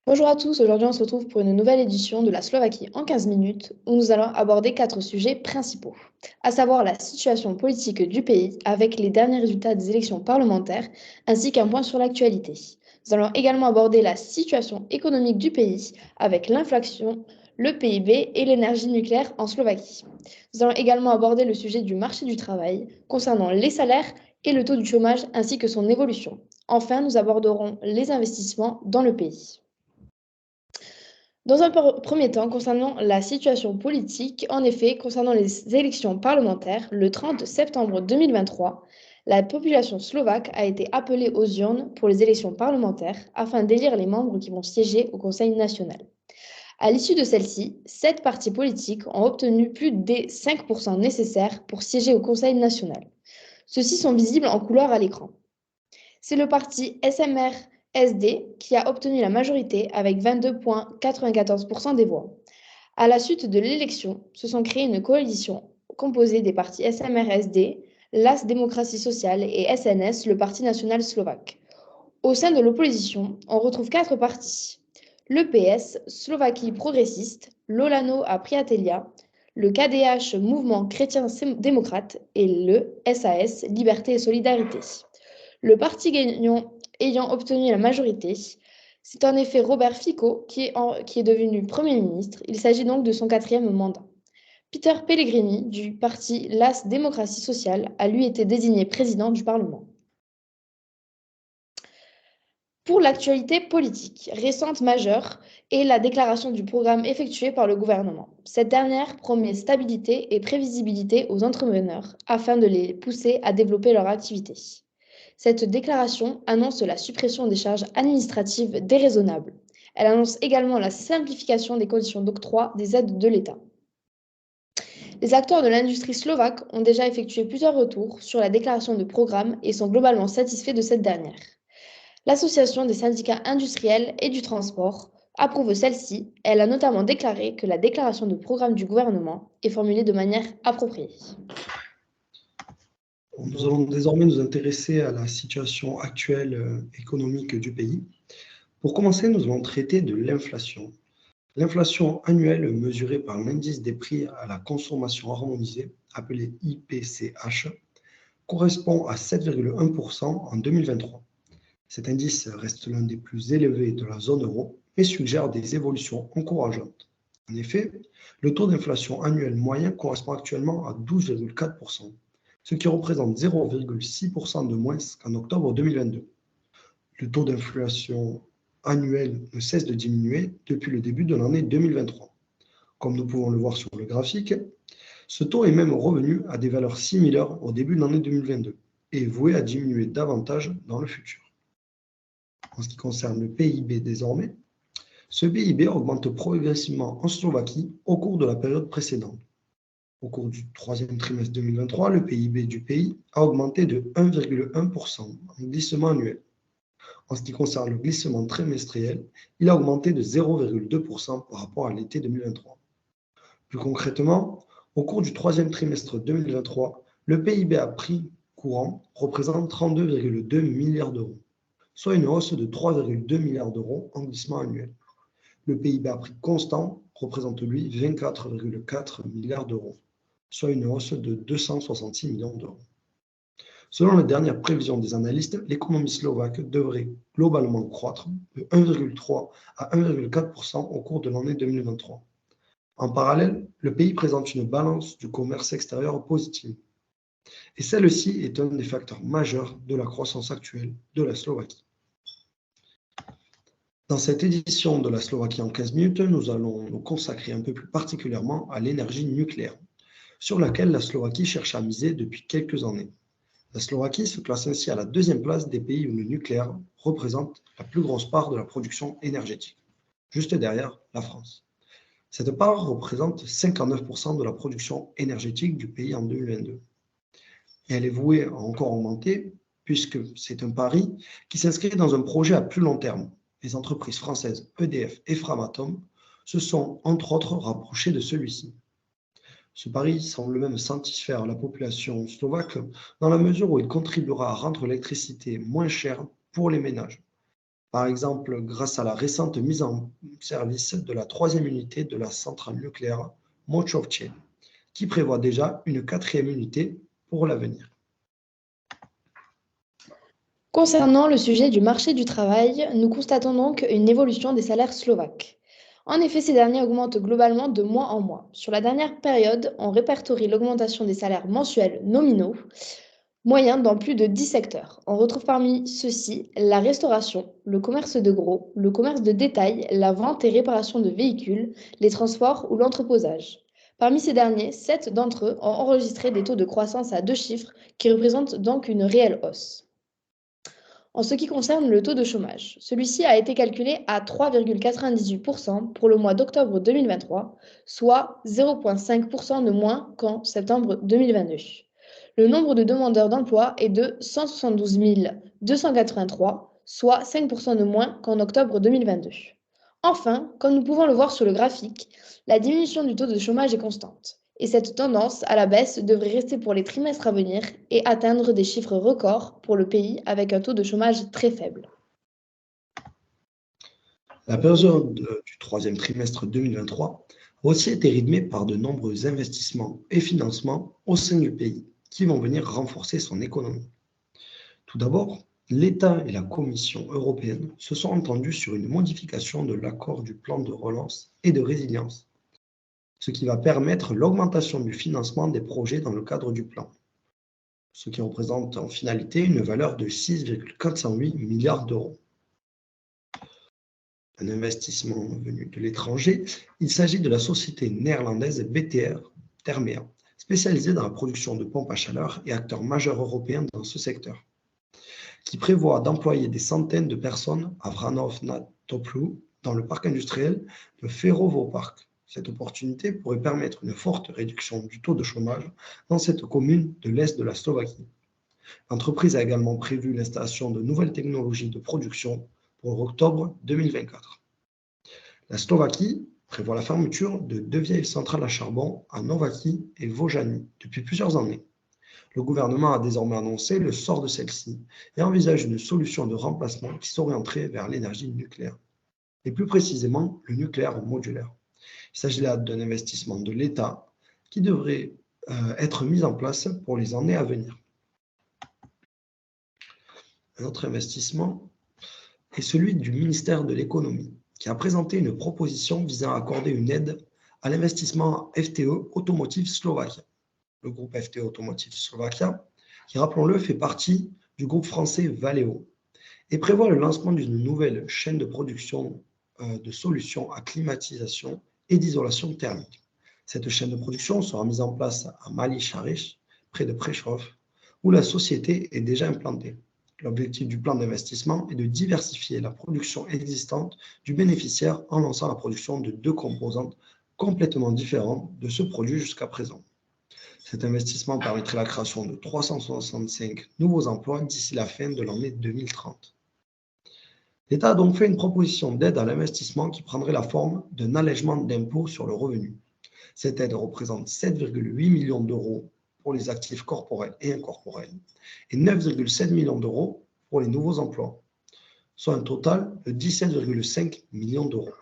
Bonjour à tous, aujourd'hui on se retrouve pour une nouvelle édition de la Slovaquie en 15 minutes où nous allons aborder quatre sujets principaux, à savoir la situation politique du pays avec les derniers résultats des élections parlementaires ainsi qu'un point sur l'actualité. Nous allons également aborder la situation économique du pays avec l'inflation, le PIB et l'énergie nucléaire en Slovaquie. Nous allons également aborder le sujet du marché du travail concernant les salaires et le taux du chômage ainsi que son évolution. Enfin, nous aborderons les investissements dans le pays. Dans un premier temps, concernant la situation politique, en effet, concernant les élections parlementaires, le 30 septembre 2023, la population slovaque a été appelée aux urnes pour les élections parlementaires afin d'élire les membres qui vont siéger au Conseil national. À l'issue de celle-ci, 7 partis politiques ont obtenu plus des 5% nécessaires pour siéger au Conseil national. Ceux-ci sont visibles en couleur à l'écran. C'est le parti SMR-SD qui a obtenu la majorité avec 22,94% des voix. À la suite de l'élection, se sont créées une coalition composée des partis SMR-SD, LAS Démocratie Sociale et SNS, le Parti national slovaque. Au sein de l'opposition, on retrouve quatre partis. Le PS, Slovaquie progressiste, l'Olano à Priatelia, le KDH Mouvement chrétien-démocrate et le SAS Liberté et Solidarité. Le parti gagnant ayant obtenu la majorité, c'est en effet Robert Fico qui est devenu Premier ministre. Il s'agit donc de son quatrième mandat. Peter Pellegrini, du parti LAS Démocratie Sociale, a lui été désigné président du Parlement. Pour l'actualité politique récente majeure est la déclaration du programme effectué par le gouvernement. Cette dernière promet stabilité et prévisibilité aux entrepreneurs afin de les pousser à développer leur activité. Cette déclaration annonce la suppression des charges administratives déraisonnables. Elle annonce également la simplification des conditions d'octroi des aides de l'État. Les acteurs de l'industrie slovaque ont déjà effectué plusieurs retours sur la déclaration de programme et sont globalement satisfaits de cette dernière. L'Association des syndicats industriels et du transport approuve celle-ci. Elle a notamment déclaré que la déclaration de programme du gouvernement est formulée de manière appropriée. Nous allons désormais nous intéresser à la situation actuelle économique du pays. Pour commencer, nous allons traiter de l'inflation. L'inflation annuelle mesurée par l'indice des prix à la consommation harmonisée, appelé IPCH, correspond à 7,1% en 2023. Cet indice reste l'un des plus élevés de la zone euro et suggère des évolutions encourageantes. En effet, le taux d'inflation annuel moyen correspond actuellement à 12,4%, ce qui représente 0,6% de moins qu'en octobre 2022. Le taux d'inflation annuel ne cesse de diminuer depuis le début de l'année 2023. Comme nous pouvons le voir sur le graphique, ce taux est même revenu à des valeurs similaires au début de l'année 2022 et est voué à diminuer davantage dans le futur. En ce qui concerne le PIB désormais, ce PIB augmente progressivement en Slovaquie au cours de la période précédente. Au cours du troisième trimestre 2023, le PIB du pays a augmenté de 1,1% en glissement annuel. En ce qui concerne le glissement trimestriel, il a augmenté de 0,2% par rapport à l'été 2023. Plus concrètement, au cours du troisième trimestre 2023, le PIB à prix courant représente 32,2 milliards d'euros, soit une hausse de 3,2 milliards d'euros en glissement annuel. Le PIB à prix constant représente, lui, 24,4 milliards d'euros, soit une hausse de 266 millions d'euros. Selon les dernières prévisions des analystes, l'économie slovaque devrait globalement croître de 1,3 à 1,4% au cours de l'année 2023. En parallèle, le pays présente une balance du commerce extérieur positive. Et celle-ci est un des facteurs majeurs de la croissance actuelle de la Slovaquie. Dans cette édition de la Slovaquie en 15 minutes, nous allons nous consacrer un peu plus particulièrement à l'énergie nucléaire, sur laquelle la Slovaquie cherche à miser depuis quelques années. La Slovaquie se classe ainsi à la deuxième place des pays où le nucléaire représente la plus grosse part de la production énergétique, juste derrière la France. Cette part représente 59% de la production énergétique du pays en 2022. Et elle est vouée à encore augmenter puisque c'est un pari qui s'inscrit dans un projet à plus long terme. Les entreprises françaises EDF et Framatome se sont entre autres rapprochées de celui-ci. Ce pari semble même satisfaire la population slovaque dans la mesure où il contribuera à rendre l'électricité moins chère pour les ménages. Par exemple, grâce à la récente mise en service de la troisième unité de la centrale nucléaire Mochovce, qui prévoit déjà une quatrième unité pour l'avenir. Concernant le sujet du marché du travail, nous constatons donc une évolution des salaires slovaques. En effet, ces derniers augmentent globalement de mois en mois. Sur la dernière période, on répertorie l'augmentation des salaires mensuels nominaux moyens dans plus de 10 secteurs. On retrouve parmi ceux-ci la restauration, le commerce de gros, le commerce de détail, la vente et réparation de véhicules, les transports ou l'entreposage. Parmi ces derniers, 7 d'entre eux ont enregistré des taux de croissance à deux chiffres qui représentent donc une réelle hausse. En ce qui concerne le taux de chômage, celui-ci a été calculé à 3,98% pour le mois d'octobre 2023, soit 0,5% de moins qu'en septembre 2022. Le nombre de demandeurs d'emploi est de 172 283, soit 5% de moins qu'en octobre 2022. Enfin, comme nous pouvons le voir sur le graphique, la diminution du taux de chômage est constante. Et cette tendance à la baisse devrait rester pour les trimestres à venir et atteindre des chiffres records pour le pays avec un taux de chômage très faible. La période du troisième trimestre 2023 a aussi été rythmée par de nombreux investissements et financements au sein du pays qui vont venir renforcer son économie. Tout d'abord, l'État et la Commission européenne se sont entendus sur une modification de l'accord du plan de relance et de résilience, ce qui va permettre l'augmentation du financement des projets dans le cadre du plan, ce qui représente en finalité une valeur de 6,408 milliards d'euros. Un investissement venu de l'étranger, il s'agit de la société néerlandaise BTR Thermea, spécialisée dans la production de pompes à chaleur et acteur majeur européen dans ce secteur, qui prévoit d'employer des centaines de personnes à Vranov nad Topľou, dans le parc industriel de Ferrovo-Park. Cette opportunité pourrait permettre une forte réduction du taux de chômage dans cette commune de l'Est de la Slovaquie. L'entreprise a également prévu l'installation de nouvelles technologies de production pour octobre 2024. La Slovaquie prévoit la fermeture de 2 vieilles centrales à charbon à Nováky et Vojany depuis plusieurs années. Le gouvernement a désormais annoncé le sort de celle-ci et envisage une solution de remplacement qui s'orienterait vers l'énergie nucléaire, et plus précisément le nucléaire modulaire. Il s'agit là d'un investissement de l'État qui devrait être mis en place pour les années à venir. Un autre investissement est celui du ministère de l'Économie, qui a présenté une proposition visant à accorder une aide à l'investissement FTE Automotive Slovakia. Le groupe FTE Automotive Slovakia, qui, rappelons-le, fait partie du groupe français Valeo, et prévoit le lancement d'une nouvelle chaîne de production de solutions à climatisation et d'isolation thermique. Cette chaîne de production sera mise en place à Mali-Charich, près de Prešov, où la société est déjà implantée. L'objectif du plan d'investissement est de diversifier la production existante du bénéficiaire en lançant la production de 2 composantes complètement différentes de ce produit jusqu'à présent. Cet investissement permettrait la création de 365 nouveaux emplois d'ici la fin de l'année 2030. L'État a donc fait une proposition d'aide à l'investissement qui prendrait la forme d'un allègement d'impôt sur le revenu. Cette aide représente 7,8 millions d'euros pour les actifs corporels et incorporels et 9,7 millions d'euros pour les nouveaux emplois, soit un total de 17,5 millions d'euros.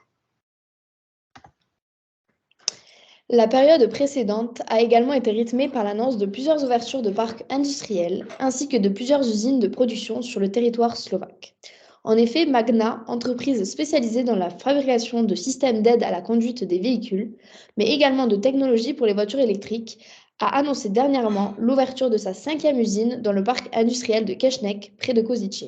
La période précédente a également été rythmée par l'annonce de plusieurs ouvertures de parcs industriels ainsi que de plusieurs usines de production sur le territoire slovaque. En effet, Magna, entreprise spécialisée dans la fabrication de systèmes d'aide à la conduite des véhicules, mais également de technologies pour les voitures électriques, a annoncé dernièrement l'ouverture de sa 5e usine dans le parc industriel de Kechnec, près de Košice.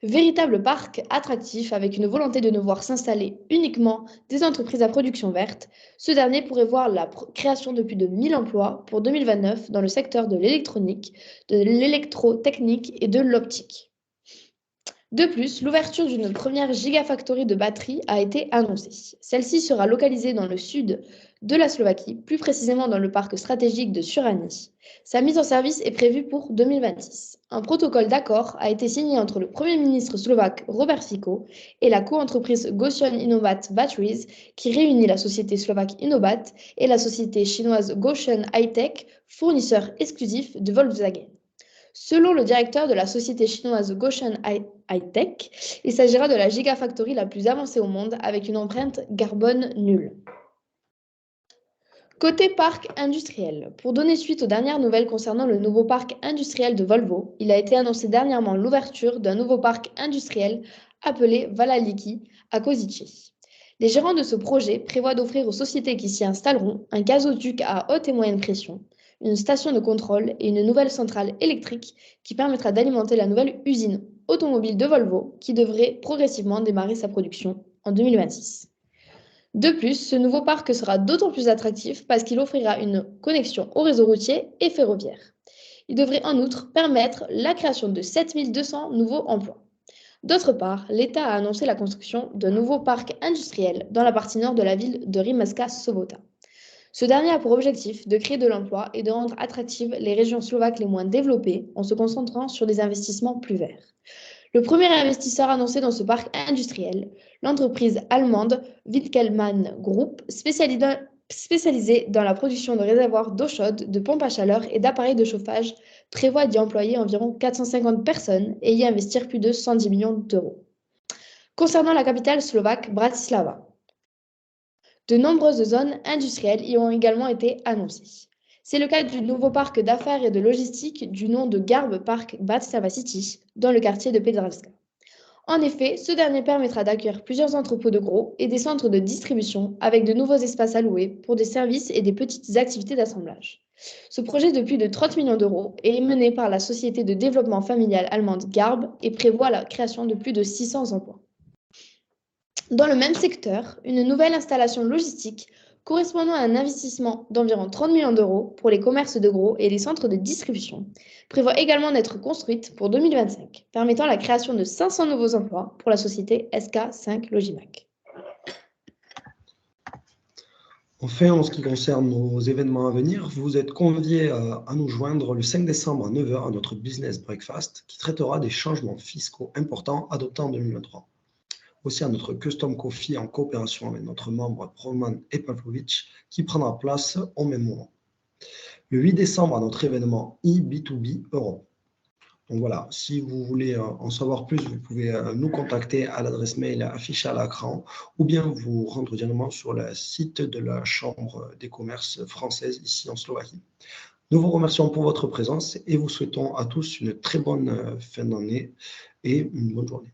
Véritable parc attractif avec une volonté de ne voir s'installer uniquement des entreprises à production verte, ce dernier pourrait voir la création de plus de 1000 emplois pour 2029 dans le secteur de l'électronique, de l'électrotechnique et de l'optique. De plus, l'ouverture d'une première gigafactory de batteries a été annoncée. Celle-ci sera localisée dans le sud de la Slovaquie, plus précisément dans le parc stratégique de Šurany. Sa mise en service est prévue pour 2026. Un protocole d'accord a été signé entre le Premier ministre slovaque Robert Fico et la co-entreprise Gotion Innovat Batteries, qui réunit la société slovaque Innobat et la société chinoise Gotion High-Tech, fournisseur exclusif de Volkswagen. Selon le directeur de la société chinoise Goshen High-Tech, il s'agira de la gigafactory la plus avancée au monde avec une empreinte carbone nulle. Côté parc industriel, pour donner suite aux dernières nouvelles concernant le nouveau parc industriel de Volvo, il a été annoncé dernièrement l'ouverture d'un nouveau parc industriel appelé Vallaliki à Košice. Les gérants de ce projet prévoient d'offrir aux sociétés qui s'y installeront un gazoduc à haute et moyenne pression, une station de contrôle et une nouvelle centrale électrique qui permettra d'alimenter la nouvelle usine automobile de Volvo qui devrait progressivement démarrer sa production en 2026. De plus, ce nouveau parc sera d'autant plus attractif parce qu'il offrira une connexion au réseau routier et ferroviaire. Il devrait en outre permettre la création de 7200 nouveaux emplois. D'autre part, l'État a annoncé la construction d'un nouveau parc industriel dans la partie nord de la ville de Rimavska Sobota. Ce dernier a pour objectif de créer de l'emploi et de rendre attractives les régions slovaques les moins développées en se concentrant sur des investissements plus verts. Le premier investisseur annoncé dans ce parc industriel, l'entreprise allemande Winkelmann Group, spécialisée dans la production de réservoirs d'eau chaude, de pompes à chaleur et d'appareils de chauffage, prévoit d'y employer environ 450 personnes et y investir plus de 110 millions d'euros. Concernant la capitale slovaque, Bratislava, de nombreuses zones industrielles y ont également été annoncées. C'est le cas du nouveau parc d'affaires et de logistique du nom de Garb Park Bratislava City, dans le quartier de Petržalka. En effet, ce dernier permettra d'accueillir plusieurs entrepôts de gros et des centres de distribution avec de nouveaux espaces alloués pour des services et des petites activités d'assemblage. Ce projet de plus de 30 millions d'euros est mené par la société de développement familial allemande Garb et prévoit la création de plus de 600 emplois. Dans le même secteur, une nouvelle installation logistique correspondant à un investissement d'environ 30 millions d'euros pour les commerces de gros et les centres de distribution prévoit également d'être construite pour 2025, permettant la création de 500 nouveaux emplois pour la société SK5 Logimac. Enfin, en ce qui concerne nos événements à venir, vous êtes conviés à nous joindre le 5 décembre à 9 h à notre Business Breakfast qui traitera des changements fiscaux importants adoptés en 2023. Aussi à notre Custom Coffee en coopération avec notre membre Roman et Pavlovic qui prendra place au même moment. Le 8 décembre à notre événement eB2B Europe. Donc voilà, si vous voulez en savoir plus, vous pouvez nous contacter à l'adresse mail affichée à l'écran ou bien vous rendre directement sur le site de la Chambre des commerces française ici en Slovaquie. Nous vous remercions pour votre présence et vous souhaitons à tous une très bonne fin d'année et une bonne journée.